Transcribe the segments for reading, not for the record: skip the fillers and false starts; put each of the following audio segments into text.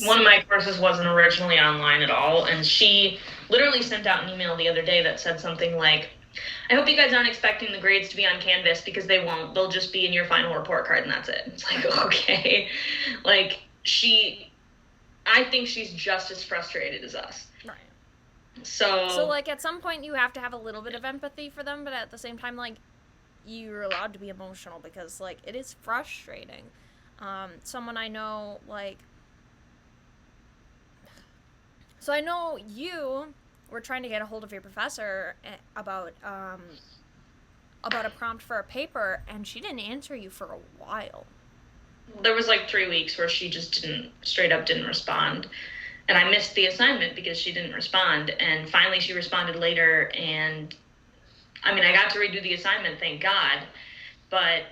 One of my courses wasn't originally online at all, and she literally sent out an email the other day that said something like, I hope you guys aren't expecting the grades to be on Canvas, because they won't. They'll just be in your final report card, and that's it. It's like, okay. Like, I think she's just as frustrated as us. Right. So like, at some point you have to have a little bit of empathy for them, but at the same time, like, you're allowed to be emotional because, like, it is frustrating. Someone I know, like, so I know you were trying to get a hold of your professor about a prompt for a paper, and she didn't answer you for a while. there was like 3 weeks where she just straight up didn't respond. And I missed the assignment because she didn't respond. And finally she responded later, and I mean, I got to redo the assignment, thank God. But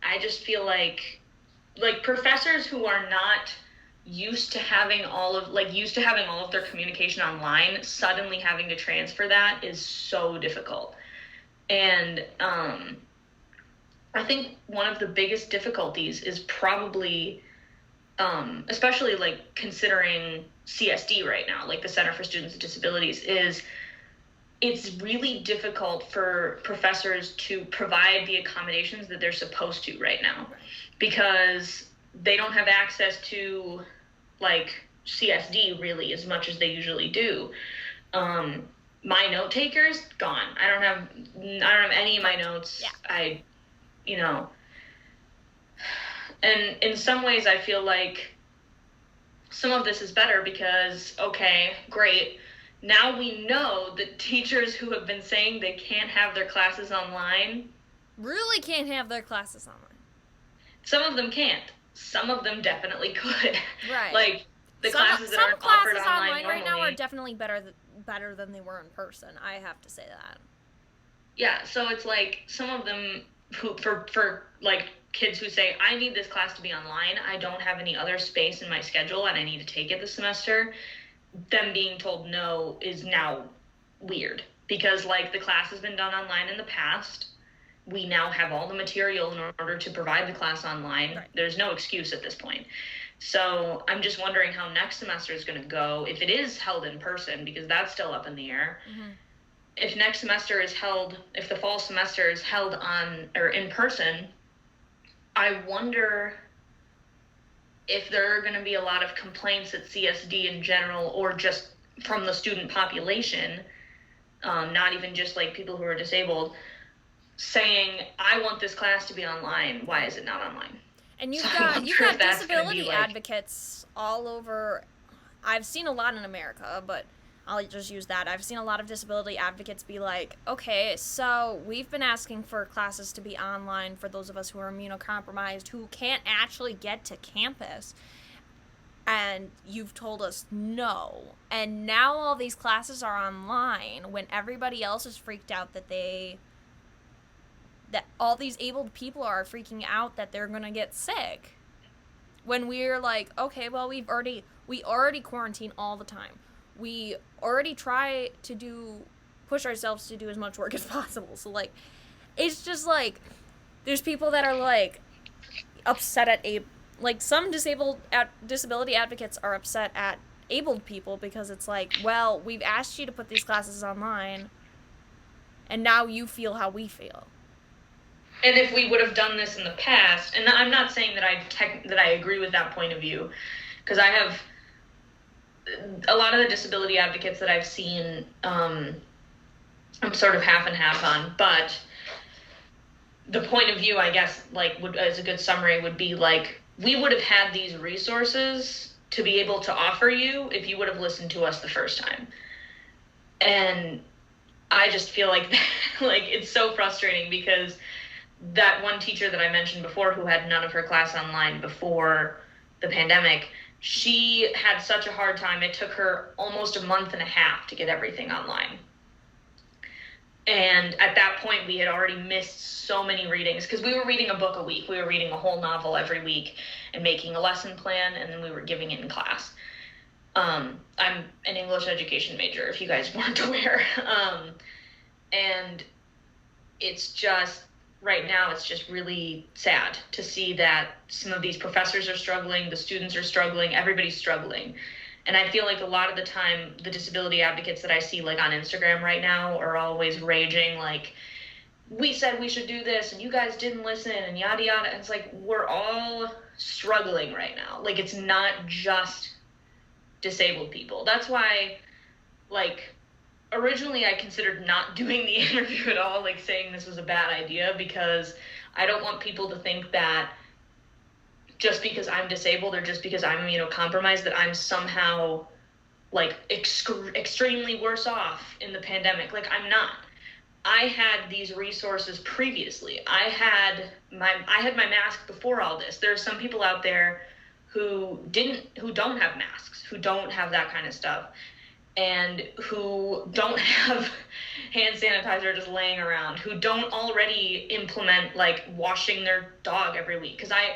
I just feel like professors who are not used to having all of their communication online, suddenly having to transfer that is so difficult. And I think one of the biggest difficulties is probably, especially like considering CSD right now, like the Center for Students with Disabilities, is it's really difficult for professors to provide the accommodations that they're supposed to right now, because they don't have access to like CSD really as much as they usually do. My note takers gone. I don't have any of my notes. Yeah. You know, and in some ways I feel like some of this is better because, okay, great, now we know that teachers who have been saying they can't have their classes online really can't have their classes online. Some of them can't. Some of them definitely could. Right. Like the classes that aren't offered online right now are definitely better than they were in person. I have to say that. Yeah, so it's like some of them who for like kids who say, I need this class to be online, I don't have any other space in my schedule and I need to take it this semester, them being told no is now weird, because like the class has been done online in the past. We now have all the material in order to provide the class online. Right. There's no excuse at this point. So I'm just wondering how next semester is going to go, if it is held in person, because that's still up in the air. Mm-hmm. If the fall semester is held on or in person, I wonder if there are going to be a lot of complaints at CSD in general, or just from the student population, not even just like people who are disabled, saying, I want this class to be online. Why is it not online? And you've got disability advocates all over. I've seen a lot in America, but I'll just use that. I've seen a lot of disability advocates be like, okay, so we've been asking for classes to be online for those of us who are immunocompromised, who can't actually get to campus. And you've told us no. And now all these classes are online when everybody else is freaked out that all these abled people are freaking out that they're going to get sick. When we're like, okay, well, we already quarantine all the time. We already try to push ourselves to do as much work as possible. So, like, it's just, like, there's people that are, like, upset at like, some disability advocates are upset at abled people because it's like, well, we've asked you to put these classes online, and now you feel how we feel. And if we would have done this in the past, and I'm not saying that I agree with that point of view, because I have a lot of the disability advocates that I've seen, I'm sort of half and half on, but the point of view, I guess, like, as a good summary would be like, we would have had these resources to be able to offer you if you would have listened to us the first time. And I just feel like like it's so frustrating, because that one teacher that I mentioned before, who had none of her class online before the pandemic, she had such a hard time. It took her almost a month and a half to get everything online. And at that point, we had already missed so many readings, because we were reading a book a week. We were reading a whole novel every week and making a lesson plan, and then we were giving it in class. I'm an English education major, if you guys weren't aware. And it's just, right now it's just really sad to see that some of these professors are struggling, the students are struggling, everybody's struggling. And I feel like a lot of the time, the disability advocates that I see like on Instagram right now are always raging like, we said we should do this and you guys didn't listen and yada yada. And it's like, we're all struggling right now. Like, it's not just disabled people. That's why, like, originally I considered not doing the interview at all, like saying this was a bad idea, because I don't want people to think that just because I'm disabled or just because I'm compromised, that I'm somehow like extremely worse off in the pandemic. Like, I'm not. I had these resources previously. I had my mask before all this. There are some people out there who don't have masks, who don't have that kind of stuff, and who don't have hand sanitizer just laying around, who don't already implement like washing their dog every week. Because I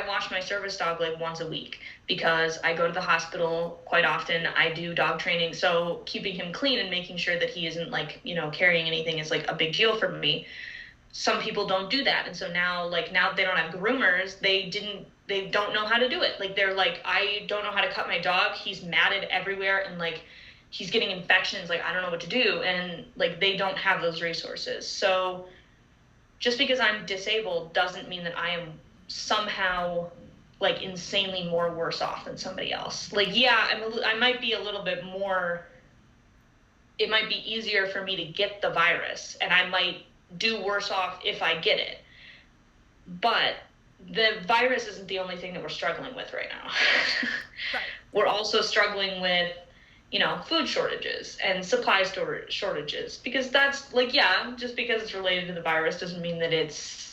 wash my service dog like once a week because I go to the hospital quite often. I do dog training, so keeping him clean and making sure that he isn't like carrying anything is like a big deal for me. Some people don't do that, and so now they don't have groomers. They don't know how to do it. Like, they're like, I don't know how to cut my dog. He's matted everywhere, and like he's getting infections. Like, I don't know what to do, and like they don't have those resources. So just because I'm disabled doesn't mean that I am somehow like insanely more worse off than somebody else. Like, yeah, I might be a little bit more, it might be easier for me to get the virus and I might do worse off if I get it. But the virus isn't the only thing that we're struggling with right now. Right. We're also struggling with, food shortages and supply shortages, because that's like, yeah, just because it's related to the virus doesn't mean that it's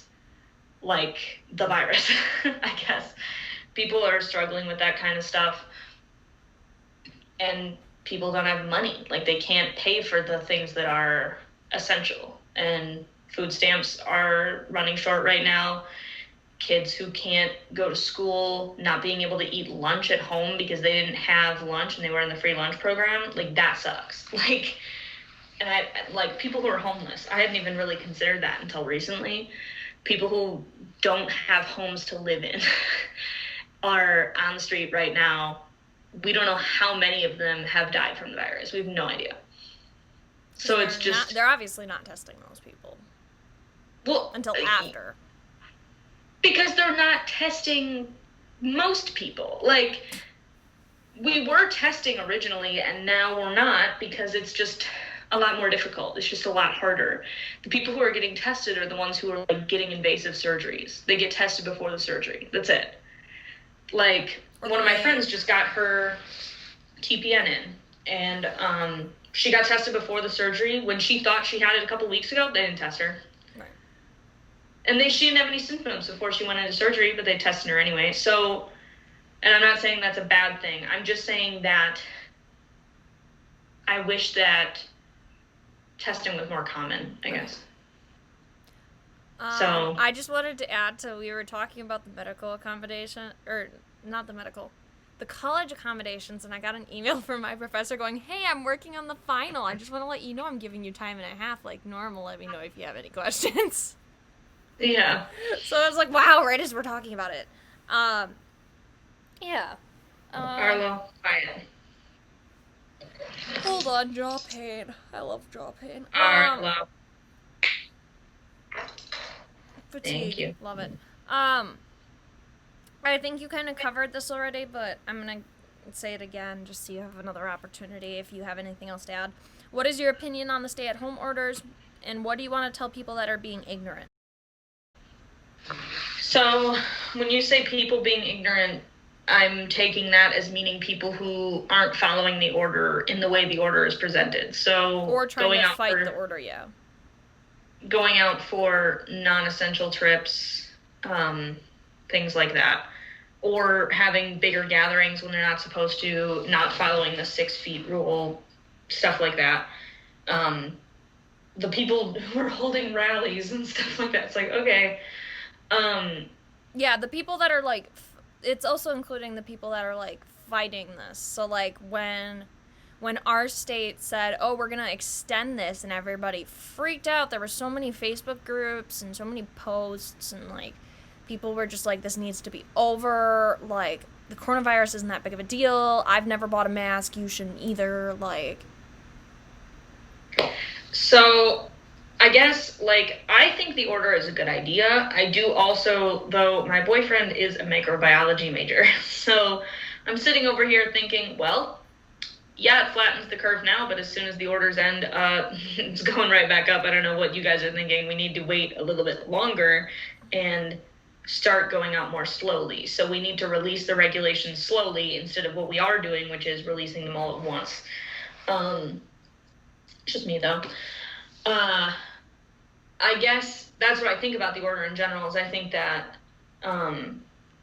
like the virus. I guess people are struggling with that kind of stuff, and people don't have money. Like, they can't pay for the things that are essential, and food stamps are running short right now. Kids who can't go to school, not being able to eat lunch at home because they didn't have lunch and they were in the free lunch program, like, that sucks. Like, and I like people who are homeless. I hadn't even really considered that until recently. People who don't have homes to live in are on the street right now. We don't know how many of them have died from the virus. We have no idea. So it's just... they're obviously not testing those people. Well, until after. Because they're not testing most people. Like, we were testing originally, and now we're not, because it's just a lot more difficult. It's just a lot harder. The people who are getting tested are the ones who are like getting invasive surgeries. They get tested before the surgery. That's it. Like, one of my friends just got her TPN in, and she got tested before the surgery. When she thought she had it a couple weeks ago, they didn't test her. Right. And she didn't have any symptoms before she went into surgery, but they tested her anyway. So, and I'm not saying that's a bad thing. I'm just saying that I wish that testing was more common, I guess. So I just wanted to add to, we were talking about the medical accommodation, or not the medical, the college accommodations, and I got an email from my professor going, hey, I'm working on the final. I just want to let you know I'm giving you time and a half like normal. Let me know if you have any questions. Yeah. So I was like, wow, right as we're talking about it. Yeah. Arlo, quiet. Hold on, jaw pain. I love jaw pain. Arlo. Fatigue. Thank you. Love it. I think you kind of covered this already, but I'm going to say it again just so you have another opportunity if you have anything else to add. What is your opinion on the stay-at-home orders, and what do you want to tell people that are being ignorant? So, when you say people being ignorant, I'm taking that as meaning people who aren't following the order in the way the order is presented. So, or trying to fight the order, yeah. Going out for non-essential trips, things like that. Or having bigger gatherings when they're not supposed to, not following the 6 feet rule, stuff like that. The people who are holding rallies and stuff like that, it's like, okay. Yeah, the people that are it's also including the people that are fighting this. So when when our state said, "Oh, we're gonna extend this," and everybody freaked out. There were so many Facebook groups and so many posts, and like people were just like, "This needs to be over." Like the coronavirus isn't that big of a deal. I've never bought a mask. You shouldn't either. Like, so I guess, like, I think the order is a good idea. I do also, though, my boyfriend is a microbiology major. So I'm sitting over here thinking, well, yeah, it flattens the curve now, but as soon as the orders end, it's going right back up. I don't know what you guys are thinking. We need to wait a little bit longer and start going out more slowly. So we need to release the regulations slowly instead of what we are doing, which is releasing them all at once. Just me, though. I guess that's what I think about the order in general, is I think that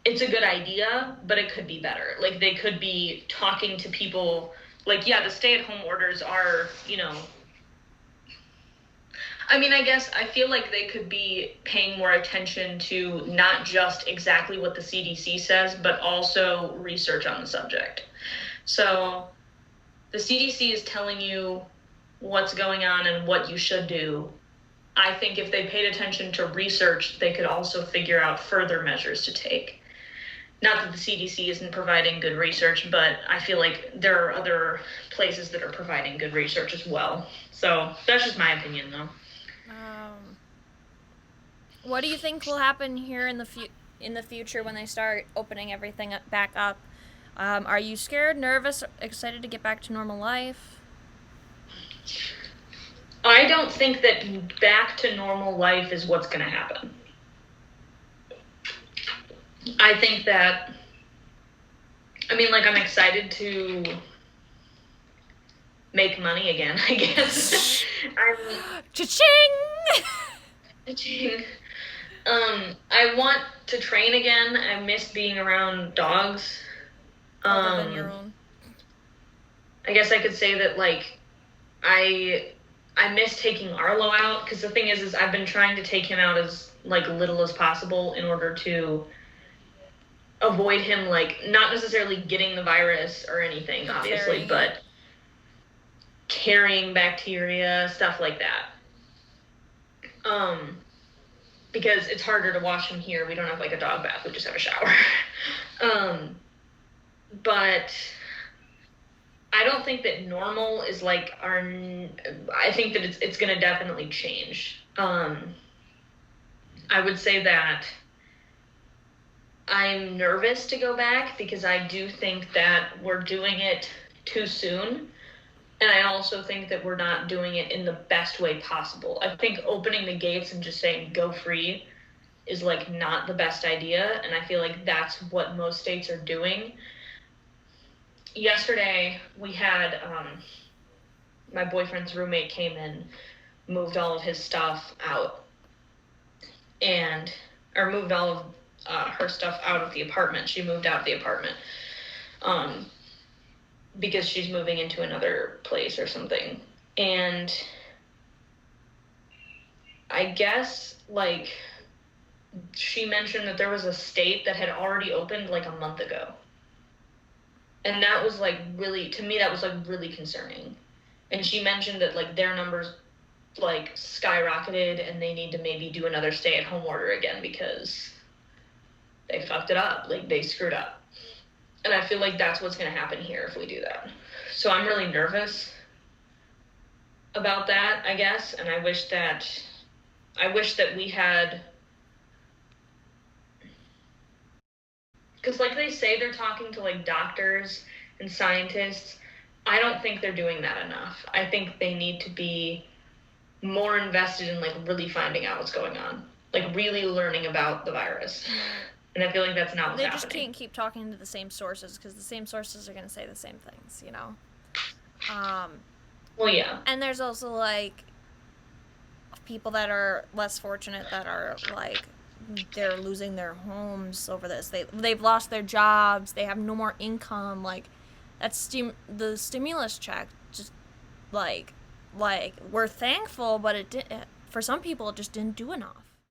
it's a good idea, but it could be better. Like, they could be talking to people. Like, yeah, the stay-at-home orders are, I mean, I guess I feel like they could be paying more attention to not just exactly what the CDC says, but also research on the subject. So the CDC is telling you what's going on and what you should do. I think if they paid attention to research, they could also figure out further measures to take. Not that the CDC isn't providing good research, but I feel like there are other places that are providing good research as well. So that's just my opinion, though. What do you think will happen here in the future when they start opening everything back up? Are you scared, nervous, excited to get back to normal life? I don't think that back to normal life is what's going to happen. I think that, I mean, like, I'm excited to make money again, I guess. Cha-ching! Cha-ching. I want to train again. I miss being around dogs. Other than your own. I guess I could say that, like, I miss taking Arlo out, because the thing is I've been trying to take him out as, like, little as possible in order to avoid him, like, not necessarily getting the virus or anything, obviously, but carrying bacteria, stuff like that. Because it's harder to wash him here. We don't have, like, a dog bath. We just have a shower. But I don't think that normal is, like, I think that it's going to definitely change. I would say that I'm nervous to go back because I do think that we're doing it too soon. And I also think that we're not doing it in the best way possible. I think opening the gates and just saying go free is, like, not the best idea. And I feel like that's what most states are doing. Yesterday we had my boyfriend's roommate came in, moved all of his stuff out, or moved all of her stuff out of the apartment. She moved out of the apartment because she's moving into another place or something. And I guess, like, she mentioned that there was a state that had already opened, like, a month ago. And that was, like, really, to me, that was, like, really concerning. And she mentioned that, like, their numbers, like, skyrocketed and they need to maybe do another stay-at-home order again because they fucked it up. Like, they screwed up. And I feel like that's what's going to happen here if we do that. So I'm really nervous about that, I guess. And I wish that we had, because, like, they say they're talking to, like, doctors and scientists. I don't think they're doing that enough. I think they need to be more invested in, like, really finding out what's going on. Like, really learning about the virus. And I feel like that's not what's happening. They just can't keep talking to the same sources, because the same sources are going to say the same things, you know? Well, yeah. And there's also, like, people that are less fortunate that are, like, they're losing their homes over this. They've lost their jobs. They have no more income. Like, that's the stimulus check. Just like we're thankful, but for some people it just didn't do enough.